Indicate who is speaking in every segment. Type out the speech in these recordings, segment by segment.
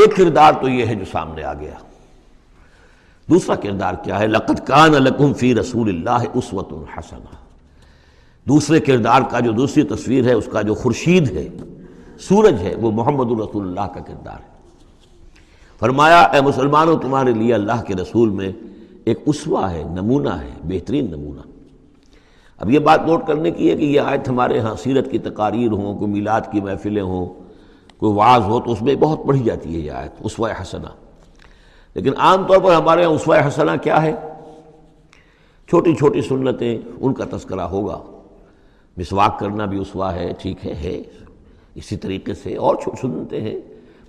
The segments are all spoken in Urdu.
Speaker 1: ایک کردار تو یہ ہے جو سامنے آ گیا. دوسرا کردار کیا ہے؟ لقد کان لکم فی رسول اللہ اسوۃ حسنہ. دوسرے کردار کا جو دوسری تصویر ہے، اس کا جو خورشید ہے، سورج ہے، وہ محمد الرسول اللہ کا کردار ہے. فرمایا اے مسلمانوں، تمہارے لیے اللہ کے رسول میں ایک اسوہ ہے، نمونہ ہے، بہترین نمونہ. اب یہ بات نوٹ کرنے کی ہے کہ یہ آیت ہمارے ہاں سیرت کی تقاریر ہوں، کوئی میلاد کی محفلیں ہوں، کوئی وعظ ہو، تو اس میں بہت پڑھی جاتی ہے یہ آیت اسوہ حسنہ. لیکن عام طور پر ہمارے ہاں اسوہ حسنہ کیا ہے؟ چھوٹی چھوٹی سنتیں، ان کا تذکرہ ہوگا. مسواک کرنا بھی اسوہ ہے، ٹھیک ہے. اسی طریقے سے اور سنتیں ہیں.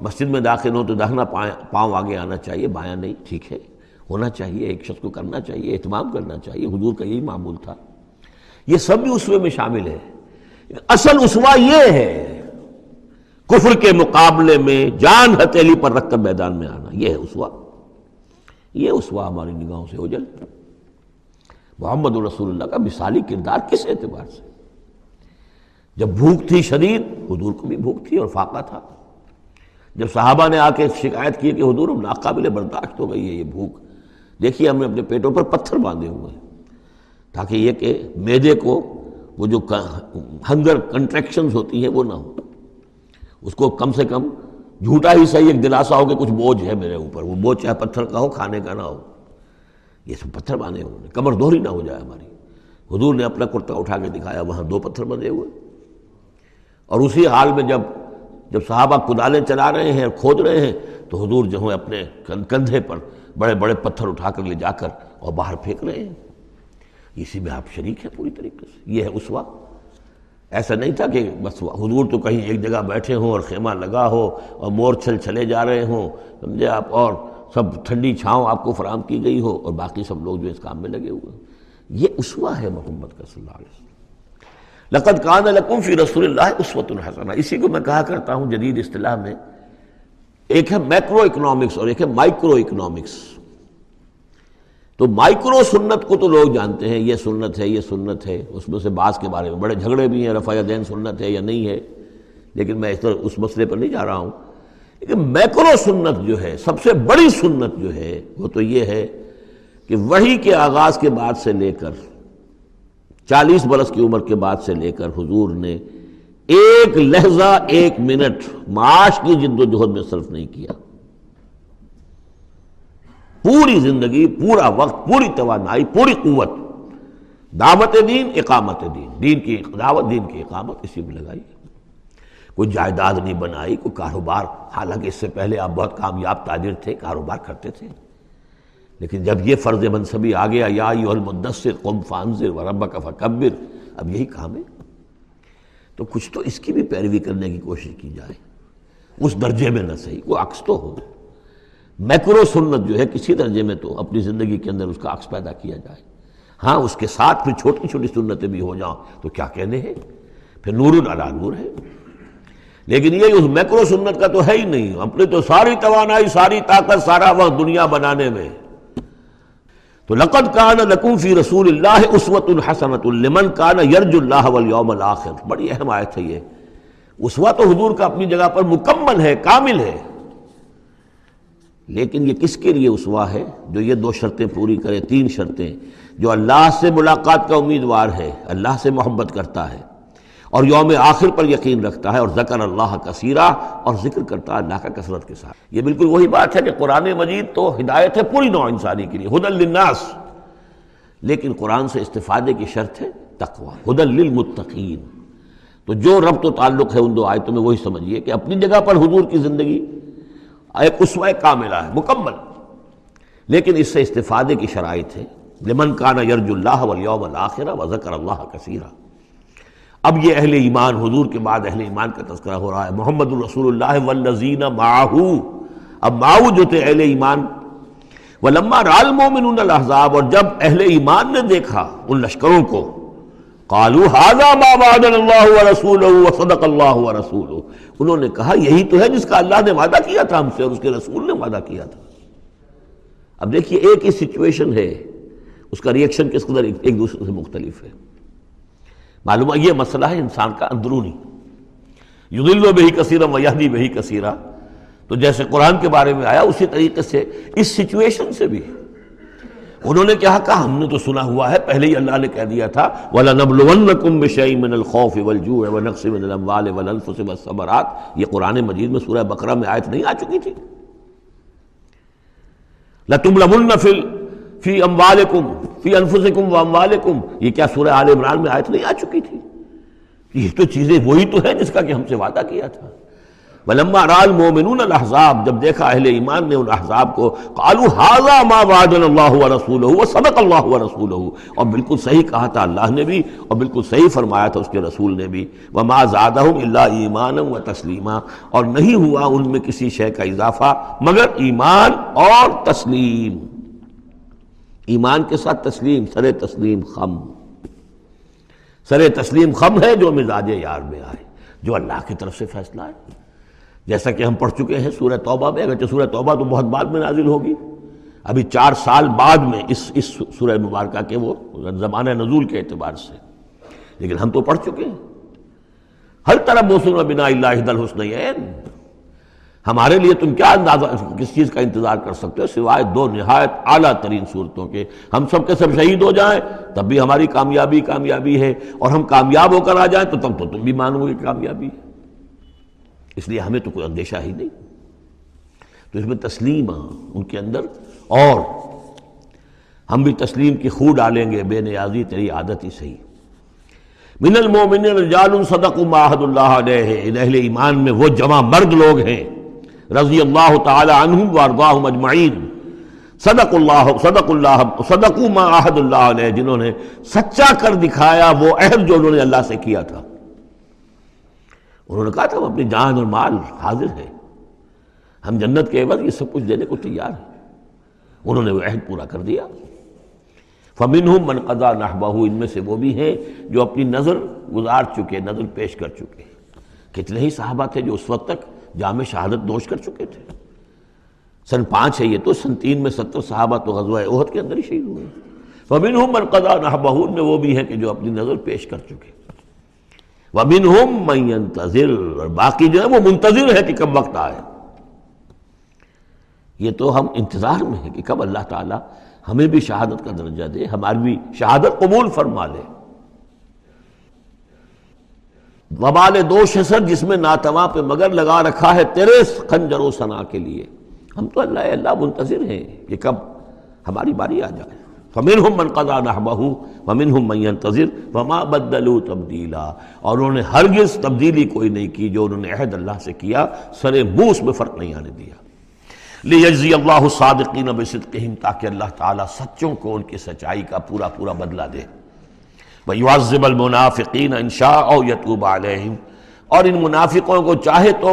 Speaker 1: مسجد میں داخل ہوں تو داہنا پاؤں آگے آنا چاہیے، بایاں نہیں، ٹھیک ہے، ہونا چاہیے. ایک شخص کو کرنا چاہیے، اہتمام کرنا چاہیے. حضور کا یہی معمول تھا. یہ سب بھی اسوے میں شامل ہے. اصل اسوہ یہ ہے کفر کے مقابلے میں جان ہتھیلی پر رکھ کر میدان میں آنا. یہ ہے اسوہ. یہ اسوہ ہماری نگاہوں سے اوجھل. محمد رسول اللہ کا مثالی کردار کس اعتبار سے؟ جب بھوک تھی شدید، حضور کو بھی بھوک تھی اور فاقہ تھا. جب صحابہ نے آ کے شکایت کی کہ حضور ناقابل برداشت ہو گئی ہے یہ بھوک، دیکھیے ہم نے اپنے پیٹوں پر پتھر باندھے ہوئے ہیں تاکہ یہ کہ معدے کو وہ جو ہنگر کنٹریکشنز ہوتی ہیں وہ نہ ہو. اس کو کم سے کم جھوٹا ہی صحیح ایک دلاسا ہو کہ کچھ بوجھ ہے میرے اوپر. وہ بوجھ چاہے پتھر کا ہو، کھانے کا نہ ہو. یہ سب پتھر باندھے ہوئے، کمر دوہری نہ ہو جائے ہماری. حضور نے اپنا کرتا اٹھا کے دکھایا، وہاں 2 پتھر بندھے ہوئے. اور اسی حال میں جب صحابہ کدالیں چلا رہے ہیں اور کھود رہے ہیں تو حضور جو ہے اپنے کندھے پر بڑے بڑے پتھر اٹھا کر لے جا کر اور باہر پھینک رہے ہیں. اسی میں آپ شریک ہیں پوری طریقے سے. یہ ہے اسوہ. ایسا نہیں تھا کہ بس حضور تو کہیں ایک جگہ بیٹھے ہوں اور خیمہ لگا ہو اور مور چھل چلے جا رہے ہوں، سمجھے آپ، اور سب ٹھنڈی چھاؤں آپ کو فراہم کی گئی ہو اور باقی سب لوگ جو اس کام میں لگے ہوئے. یہ اسوہ ہے محمد کا صلی اللہ علیہ وسلم. لقد کان لکم فی رسول اللہ اسوۃ حسنہ. اسی کو میں کہا کرتا ہوں جدید اصطلاح میں، ایک ہے میکرو اکنامکس اور ایک ہے مائکرو اکنامکس. تو مائکرو سنت کو تو لوگ جانتے ہیں، یہ سنت ہے، یہ سنت ہے. اس میں سے بعض کے بارے میں بڑے جھگڑے بھی ہیں، رفع یدین سنت ہے یا نہیں ہے، لیکن میں اس مسئلے پر نہیں جا رہا ہوں. لیکن میکرو سنت جو ہے، سب سے بڑی سنت جو ہے، وہ تو یہ ہے کہ وحی کے آغاز کے بعد سے لے کر 40 برس کی عمر کے بعد سے لے کر حضور نے ایک لحظہ، ایک منٹ معاش کی جد و جہد میں صرف نہیں کیا. پوری زندگی، پورا وقت، پوری توانائی، پوری قوت دعوت دین، اقامت دین، دین کی دعوت، دین کی اقامت اسی میں لگائی. کوئی جائیداد نہیں بنائی، کوئی کاروبار. حالانکہ اس سے پہلے آپ بہت کامیاب تاجر تھے، کاروبار کرتے تھے، لیکن جب یہ فرض منصبی آ گیا، یا ایھا المدثر قم فانذر وربک فکبر، اب یہی کام ہے، تو کچھ تو اس کی بھی پیروی کرنے کی کوشش کی جائے. اس درجے میں نہ صحیح، کوئی عکس تو ہو. میکرو سنت جو ہے کسی درجے میں تو اپنی زندگی کے اندر اس کا عکس پیدا کیا جائے. ہاں اس کے ساتھ پھر چھوٹی چھوٹی سنتیں بھی ہو جاؤں تو کیا کہنے ہیں، پھر نور علی نور ہے. لیکن یہ اس میکرو سنت کا تو ہے ہی نہیں. اپنی تو ساری توانائی، ساری طاقت، سارا وقت دنیا بنانے میں. تو لقد کان لکم فی رسول اللہ اسوۃ حسنۃ لمن کان یرجو اللہ والیوم الآخر. بڑی اہم آیت ہے یہ. اسوہ تو حضور کا اپنی جگہ پر مکمل ہے، کامل ہے، لیکن یہ کس کے لیے اسوہ ہے؟ جو یہ 2 شرطیں پوری کرے، 3 شرطیں. جو اللہ سے ملاقات کا امیدوار ہے، اللہ سے محبت کرتا ہے اور یوم آخر پر یقین رکھتا ہے، اور ذکر اللہ کثیرا، اور ذکر کرتا ہے اللہ کا کثرت کے ساتھ. یہ بالکل وہی بات ہے کہ قرآن مجید تو ہدایت ہے پوری نوع انسانی کے لیے، ھدی للناس، لیکن قرآن سے استفادے کی شرط ہے تقوی، ھدی للمتقین. تو جو ربط و تعلق ہے ان 2 آیتوں میں، وہی سمجھیے کہ اپنی جگہ پر حضور کی زندگی ایک اسوہ کاملہ ہے، مکمل، لیکن اس سے استفادے کی شرائط ہے. لمن کان یرجو اللہ والیوم الآخر وذکر اللہ کثیرا. اب یہ اہل ایمان، حضور کے بعد اہل ایمان کا تذکرہ ہو رہا ہے. محمد الرسول اللہ والذین معہ. اب معہ جو تھے اہل ایمان. ولما رأى المؤمنون الاحزاب، اور جب اہل ایمان نے دیکھا ان لشکروں کو، قالوا هذا ما وعدنا اللہ ورسولہ وصدق اللہ ورسولہ، انہوں نے کہا یہی تو ہے جس کا اللہ نے وعدہ کیا تھا ہم سے اور اس کے رسول نے وعدہ کیا تھا. اب دیکھیے ایک ہی سچویشن ہے، اس کا ریئیکشن کس قدر ایک دوسرے سے مختلف ہے. معلوم ہے یہ مسئلہ ہے انسان کا اندرونی. یضل بہ کثیرا ویہدی بہ کثیرا. تو جیسے قرآن کے بارے میں آیا اسی طریقے سے اس سچویشن سے بھی انہوں نے کیا کہا؟ ہم نے تو سنا ہوا ہے، پہلے ہی اللہ نے کہہ دیا تھا وَلَنَبْلُوَنَّكُمْ بِشَيْءٍ مِّنَ الْخَوْفِ وَالْجُوعِ وَنَقْصٍ مِّنَ الْأَمْوَالِ وَالْأَنفُسِ وَالثَّمَرَاتِ، یہ قرآن مجید میں سورہ بقرہ میں آیت نہیں آ چکی تھی؟ لَتُبْلَوُنَّ فِي أَمْوَالِكُمْ فِي أَنفُسِكُمْ وَأَمْوَالِكُمْ، یہ کیا سورہ آل عمران میں آیت نہیں آ چکی تھی؟ یہ تو چیزیں وہی تو ہیں جس کا کہ ہم سے وعدہ کیا تھا۔ وَلَمَّا رَأَى الْمُؤْمِنُونَ الْأَحْزَابَ، جب دیکھا اہل ایمان نے ان احزاب کو، قالوا هذا ما وعدنا اللہ ورسولہ وصدق اللہ ورسولہ، اور بالکل صحیح کہا تھا اللہ نے بھی اور بالکل صحیح فرمایا تھا اس کے رسول نے بھی، وما زادہم الا ایمانا وتسلیما، اور نہیں ہوا ان میں کسی شے کا اضافہ مگر ایمان اور تسلیم، ایمان کے ساتھ تسلیم، سر تسلیم خم، سر تسلیم خم ہے جو مزاج یار میں آئے، جو اللہ کی طرف سے فیصلہ ہے، جیسا کہ ہم پڑھ چکے ہیں سورہ توبہ میں، اگرچہ سورہ توبہ تو بہت بعد میں نازل ہوگی، ابھی 4 سال بعد میں اس سورہ مبارکہ کے وہ زمانہ نزول کے اعتبار سے، لیکن ہم تو پڑھ چکے ہیں ہر طرح موسم بنا اللہ احدی الحسنیین، ہمارے لیے تم کیا اندازہ کس چیز کا انتظار کر سکتے ہو سوائے 2 نہایت اعلیٰ ترین صورتوں کے، ہم سب کے سب شہید ہو جائیں تب بھی ہماری کامیابی ہے، اور ہم کامیاب ہو کر آ جائیں تو تب تو تم بھی مانو گے کامیابی ہے، اس لیے ہمیں تو کوئی اندیشہ ہی نہیں۔ تو اس میں تسلیم ان کے اندر، اور ہم بھی تسلیم کی خو ڈالیں گے، بے نیازی تیری عادت ہی صحیح۔ من المؤمنین رجال صدقوا ما عاہدوا اللہ علیہ، ان اہل ایمان میں وہ جمع مرد لوگ ہیں رضی اللہ تعالی عنہم وارضاہم اجمعین، صدقوا ما عاہدوا اللہ علیہ، جنہوں نے سچا کر دکھایا وہ عہد جو انہوں نے اللہ سے کیا تھا۔ انہوں نے کہا تھا ہم اپنی جان اور مال حاضر ہیں، ہم جنت کے عوض یہ سب کچھ دینے کو تیار ہیں، انہوں نے وہ عہد پورا کر دیا۔ فَمِنْهُمْ مَنْ قَضَى نَحْبَهُ، ان میں سے وہ بھی ہیں جو اپنی نظر گزار چکے، نظر پیش کر چکے۔ کتنے ہی صحابہ تھے جو اس وقت تک جام شہادت نوش کر چکے تھے، سن 5 ہے یہ تو، سن 3 میں 70 صحابہ تو غزوہ احد کے اندر ہی شہید ہوئے۔ فَمِنْهُمْ مَنْ قَضَى نَحْبَهُ، ان میں وہ بھی ہیں کہ جو اپنی نظر پیش کر چکے۔ وَمِنْهُمْ مَنْ يَنْتَظِرُ، اور باقی جو ہے وہ منتظر ہے کہ کب وقت آئے۔ یہ تو ہم انتظار میں ہیں کہ کب اللہ تعالیٰ ہمیں بھی شہادت کا درجہ دے، ہماری بھی شہادت قبول فرما لے۔ وبال دوش ہے سر جس میں ناتواں پہ مگر لگا رکھا ہے تیرے خنجر و ثنا کے لیے، ہم تو اللہ منتظر ہیں کہ کب ہماری باری آ جائے۔ فَمِنْهُمْ مَنْ قَضَى نَحْبَهُ وَمِنْهُمْ مَنْ يَنْتَظِرُ وَمَا بَدَّلُوا تَبْدِيلًا، اور انہوں نے ہرگز تبدیلی کوئی نہیں کی جو انہوں نے عہد اللہ سے کیا، سر منہ اس میں فرق نہیں آنے دیا۔ لِيَجْزِيَ اللَّهُ الصَّادِقِينَ بِصِدْقِهِمْ، تاکہ اللہ تعالیٰ سچوں کو ان کی سچائی کا پورا بدلہ دے۔ وَيُعَذِّبَ الْمُنَافِقِينَ إِن شَاءَ أَوْ يَتُوبَ عَلَيْهِمْ، اور ان منافقوں کو چاہے تو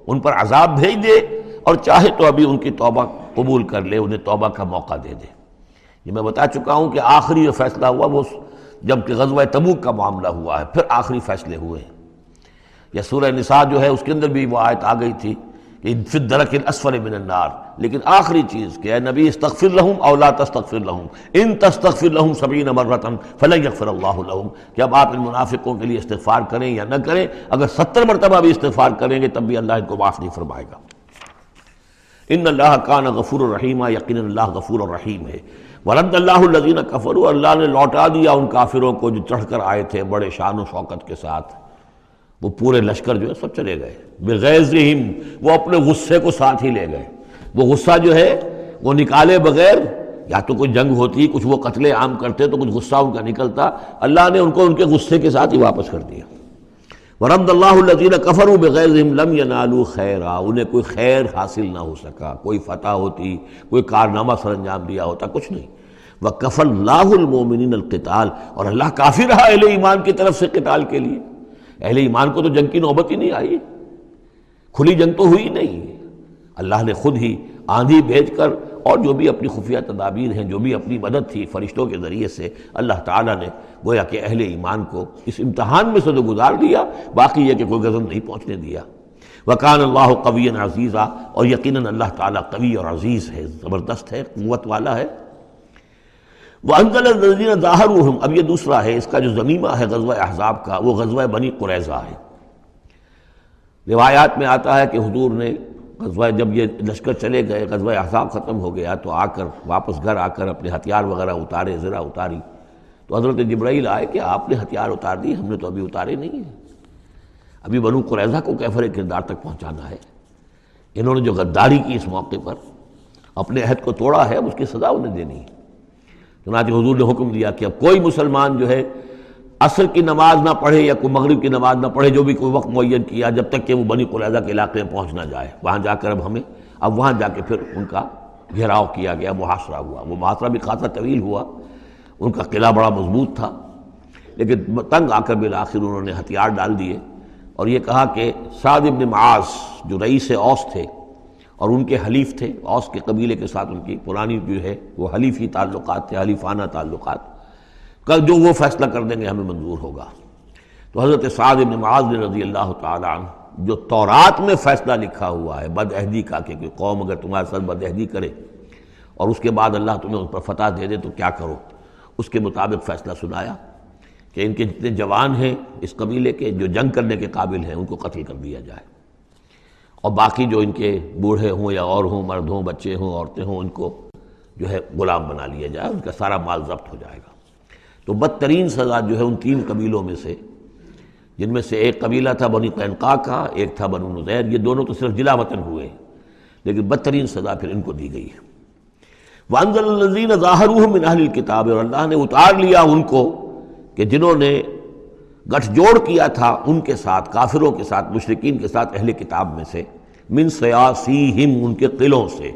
Speaker 1: ان پر عذاب بھیج دے، اور چاہے تو ابھی ان کی توبہ قبول کر لے، انہیں توبہ کا موقع دے دے۔ یہ میں بتا چکا ہوں کہ آخری جو فیصلہ ہوا وہ جب کہ غزوہ تبوک کا معاملہ ہوا ہے، پھر آخری فیصلے ہوئے ہیں۔ یا سورہ نساء جو ہے اس کے اندر بھی وہ آیت آ گئی تھی کہ فی الدرک الاسفل من النار، لیکن آخری چیز کہ اے نبی استغفر لہم او لا تستغفر لہم ان تستغفر لہم 70 مرۃ فلن یغفر اللہ لہم، کہ اب آپ ان منافقوں کے لیے استغفار کریں یا نہ کریں، اگر 70 مرتبہ بھی استغفار کریں گے تب بھی اللہ ان کو معاف نہیں فرمائے گا۔ ان اللہ کان غفور الرحیم، یقیناً اللہ غفور الرحیم ہے۔ ورد اللہ الذین کفروا، اللہ نے لوٹا دیا ان کافروں کو جو چڑھ کر آئے تھے بڑے شان و شوکت کے ساتھ، وہ پورے لشکر جو ہے سب چلے گئے، بغیظہم، وہ اپنے غصے کو ساتھ ہی لے گئے۔ وہ غصہ جو ہے وہ نکالے بغیر، یا تو کوئی جنگ ہوتی کچھ وہ قتل عام کرتے تو کچھ غصہ ان کا نکلتا، اللہ نے ان کو ان کے غصے کے ساتھ ہی واپس کر دیا۔ ورد اللہ الذین کفروا بغیظہم لم ینالوا خیرا، انہیں کوئی خیر حاصل نہ ہو سکا، کوئی فتح ہوتی، کوئی کارنامہ سر انجام دیا ہوتا، کچھ نہیں۔ وکفى اللہ المؤمنین القتال، اور اللہ کافی رہا اہل ایمان کی طرف سے قتال کے لیے۔ اہل ایمان کو تو جنگ کی نوبت ہی نہیں آئی، کھلی جنگ تو ہوئی نہیں، اللہ نے خود ہی آندھی بھیج کر اور جو بھی اپنی خفیہ تدابیر ہیں، جو بھی اپنی مدد تھی فرشتوں کے ذریعے سے، اللہ تعالیٰ نے گویا کہ اہل ایمان کو اس امتحان میں سے تو گزار دیا، باقی یہ کہ کوئی غضب نہیں پہنچنے دیا۔ وَكَانَ اللَّهُ قَوِيًّا عَزِيزًا، اور یقیناً اللہ تعالیٰ قوی اور عزیز ہے، زبردست ہے، قوت والا ہے۔ وَأَنزَلَ الَّذِينَ ظَاهَرُوهُمْ، اب یہ دوسرا ہے، اس کا جو ضمیمہ ہے غزوہ احزاب کا، وہ غزوہ بنی قریظہ ہے۔ روایات میں آتا ہے کہ حضور نے غزوہ جب یہ لشکر چلے گئے، غزوہ احزاب ختم ہو گیا تو آ کر واپس گھر آ کر اپنے ہتھیار وغیرہ اتارے، زرہ اتاری، تو حضرت جبرائیل آئے کہ آپ نے ہتھیار اتار دی، ہم نے تو ابھی اتارے نہیں ہیں، ابھی بنو قریظہ کو کیفر کردار تک پہنچانا ہے، انہوں نے جو غداری کی اس موقع پر اپنے عہد کو توڑا ہے، اس کی سزا انہیں دینی ہے۔ چنانچہ حضور نے حکم دیا کہ اب کوئی مسلمان جو ہے عصر کی نماز نہ پڑھے یا کوئی مغرب کی نماز نہ پڑھے، جو بھی کوئی وقت معین کیا، جب تک کہ وہ بنی قریظہ کے علاقے میں پہنچ نہ جائے، وہاں جا کر اب وہاں جا کے پھر ان کا گھیراؤ کیا گیا، محاصرہ ہوا۔ وہ محاصرہ بھی خاصا طویل ہوا، ان کا قلعہ بڑا مضبوط تھا، لیکن تنگ آ کر بالآخر انہوں نے ہتھیار ڈال دیے اور یہ کہا کہ سعد بن معاذ جو رئیس اوس تھے اور ان کے حلیف تھے، اوس کے قبیلے کے ساتھ ان کی پرانی جو ہے وہ حلیفی تعلقات تھے، حلیفانہ تعلقات، کل جو وہ فیصلہ کر دیں گے ہمیں منظور ہوگا۔ تو حضرت سعد بن معاذ رضی اللہ تعالیٰ عنہ، جو تورات میں فیصلہ لکھا ہوا ہے بد عہدی کا کہ کوئی قوم اگر تمہارے ساتھ بد عہدی کرے اور اس کے بعد اللہ تمہیں اس پر فتح دے دے تو کیا کرو، اس کے مطابق فیصلہ سنایا کہ ان کے جتنے جوان ہیں اس قبیلے کے جو جنگ کرنے کے قابل ہیں ان کو قتل کر دیا جائے، اور باقی جو ان کے بوڑھے ہوں یا اور ہوں، مرد ہوں، بچے ہوں، عورتیں ہوں، ان کو جو ہے غلام بنا لیا جائے، ان کا سارا مال ضبط ہو جائے گا۔ تو بدترین سزا جو ہے ان تین قبیلوں میں سے، جن میں سے ایک قبیلہ تھا بنی قینقاع کا، ایک تھا بنو نذیر، یہ دونوں تو صرف جلا وطن ہوئے ہیں، لیکن بدترین سزا پھر ان کو دی گئی ہے۔ وَأَنزَلَ الَّذِينَ ظَاهَرُوهُم مِّنْ أَهْلِ الْكِتَابِ، اور اللہ نے اتار لیا ان کو کہ جنہوں نے گٹھ جوڑ کیا تھا ان کے ساتھ، کافروں کے ساتھ، مشرکین کے ساتھ اہل کتاب میں سے، من سیاسیہم، ان کے قلعوں سے،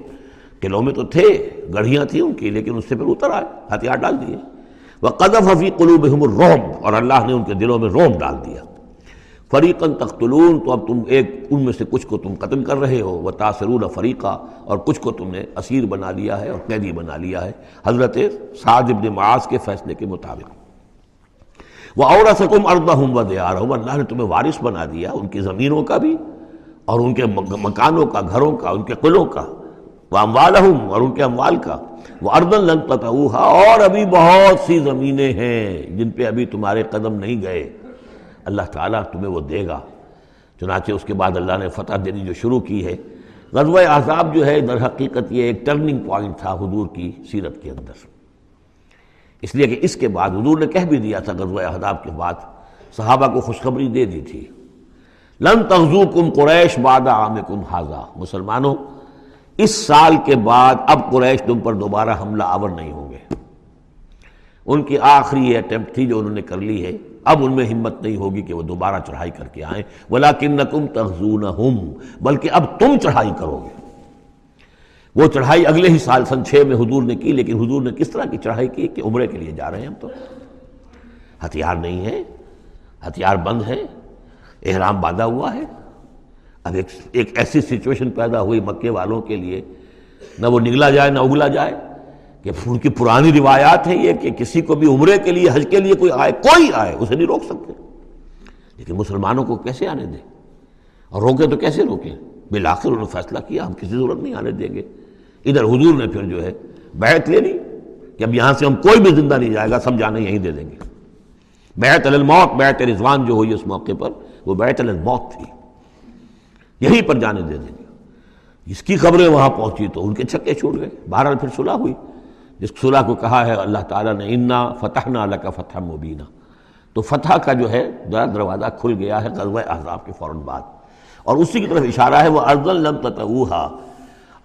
Speaker 1: قلعوں میں تو تھے، گڑھیاں تھیں ان کی، لیکن اس سے پھر اتر آئے، ہتھیار ڈال دیے۔ وَقَذَفَ فِي قُلُوبِهِمُ الرُّعْبَ، اور اللہ نے ان کے دلوں میں رعب ڈال دیا۔ فَرِيقًا تَقْتُلُونَ، تو اب تم ان میں سے کچھ کو تم قتل کر رہے ہو، وَتَأْسِرُونَ فَرِيقًا، اور کچھ کو تم نے اسیر بنا لیا ہے اور قیدی بنا لیا ہے حضرت سعد بن معاذ کے فیصلے کے مطابق۔ وَأَوْرَثَكُمْ أَرْضَهُمْ وَدِيَارَهُمْ، اللہ نے تمہیں وارث بنا دیا ان کی زمینوں کا بھی اور ان کے مکانوں کا، گھروں کا، ان کے قلعوں کا، وَأَمْوَالَهُمْ، اور ان کے اموال کا، وَأَرْضًا لَّن تَطَئُوهَا، اور ابھی بہت سی زمینیں ہیں جن پہ ابھی تمہارے قدم نہیں گئے، اللہ تعالیٰ تمہیں وہ دے گا۔ چنانچہ اس کے بعد اللہ نے فتح دینی جو شروع کی ہے۔ غزوہ احزاب جو ہے در حقیقت یہ ایک ٹرننگ پوائنٹ تھا حضور کی سیرت کے اندر، اس لیے کہ اس کے بعد حضور نے کہہ بھی دیا تھا غزوہ احزاب کے بعد، صحابہ کو خوشخبری دے دی تھی، لن تغزوکم قریش بعد عامکم ھذا، مسلمانوں اس سال کے بعد اب قریش تم پر دوبارہ حملہ آور نہیں ہوں گے۔ ان کی آخری اٹیمپٹ تھی جو انہوں نے کر لی ہے، اب ان میں ہمت نہیں ہوگی کہ وہ دوبارہ چڑھائی کر کے آئیں، وَلَكِنَّكُمْ تَغْزُونَهُمْ، بلکہ اب تم چڑھائی کرو گے۔ وہ چڑھائی اگلے ہی سال سن 6 میں حضور نے کی، لیکن حضور نے کس طرح کی چڑھائی کی کہ عمرے کے لیے جا رہے ہیں ہم، تو ہتھیار نہیں ہے، ہتھیار بند ہے، احرام باندھا ہوا ہے۔ اب ایک ایسی سچویشن پیدا ہوئی مکے والوں کے لیے، نہ وہ نگلا جائے نہ اگلا جائے، کہ ان کی پرانی روایات ہیں یہ کہ کسی کو بھی عمرے کے لیے، حج کے لیے کوئی آئے اسے نہیں روک سکتے، لیکن مسلمانوں کو کیسے آنے دیں، اور روکیں تو کیسے روکیں؟ بالآخر انہوں نے فیصلہ کیا ہم کسی ضرورت نہیں آنے دیں گے۔ ادھر حضور نے پھر جو ہے بیعت لے لی کہ اب یہاں سے ہم کوئی بھی زندہ نہیں جائے گا، سب جانے یہیں دے دیں گے۔ بیعت علی الموت، بیعت رضوان جو ہوئی اس موقع پر، وہ بیعت علی الموت تھی، یہیں پر جانے دے دیں گے۔ اس کی خبریں وہاں پہنچی تو ان کے چھکے چھوٹ گئے۔ بہرحال پھر صلح ہوئی، جس صلح کو کہا ہے اللہ تعالیٰ نے انا فتحنا لک فتحا مبینا، تو فتح کا جو ہے دروازہ کھل گیا ہے غزوہ احزاب کے فوراً بعد، اور اسی کی طرف اشارہ ہے وہ ارضا لم تطئوہا،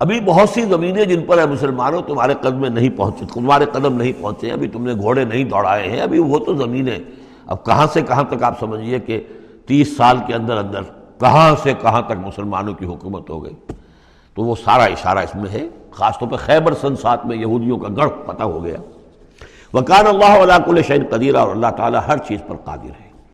Speaker 1: ابھی بہت سی زمینیں جن پر ہے مسلمانوں تمہارے قدم نہیں پہنچے، تمہارے قدم نہیں پہنچے، ابھی تم نے گھوڑے نہیں دوڑائے ہیں، ابھی وہ تو زمینیں اب کہاں سے کہاں تک آپ سمجھیے کہ 30 سال کے اندر اندر کہاں سے کہاں تک مسلمانوں کی حکومت ہو گئی۔ تو وہ سارا اشارہ اس میں ہے، خاص طور پہ خیبر سن 7 میں یہودیوں کا گڑھ پتہ ہو گیا۔ وَكَانَ اللَّهُ عَلَىٰ كُلِّ شَيْءٍ قَدِيرًا، اور اللہ تعالیٰ ہر چیز پر قادر ہے۔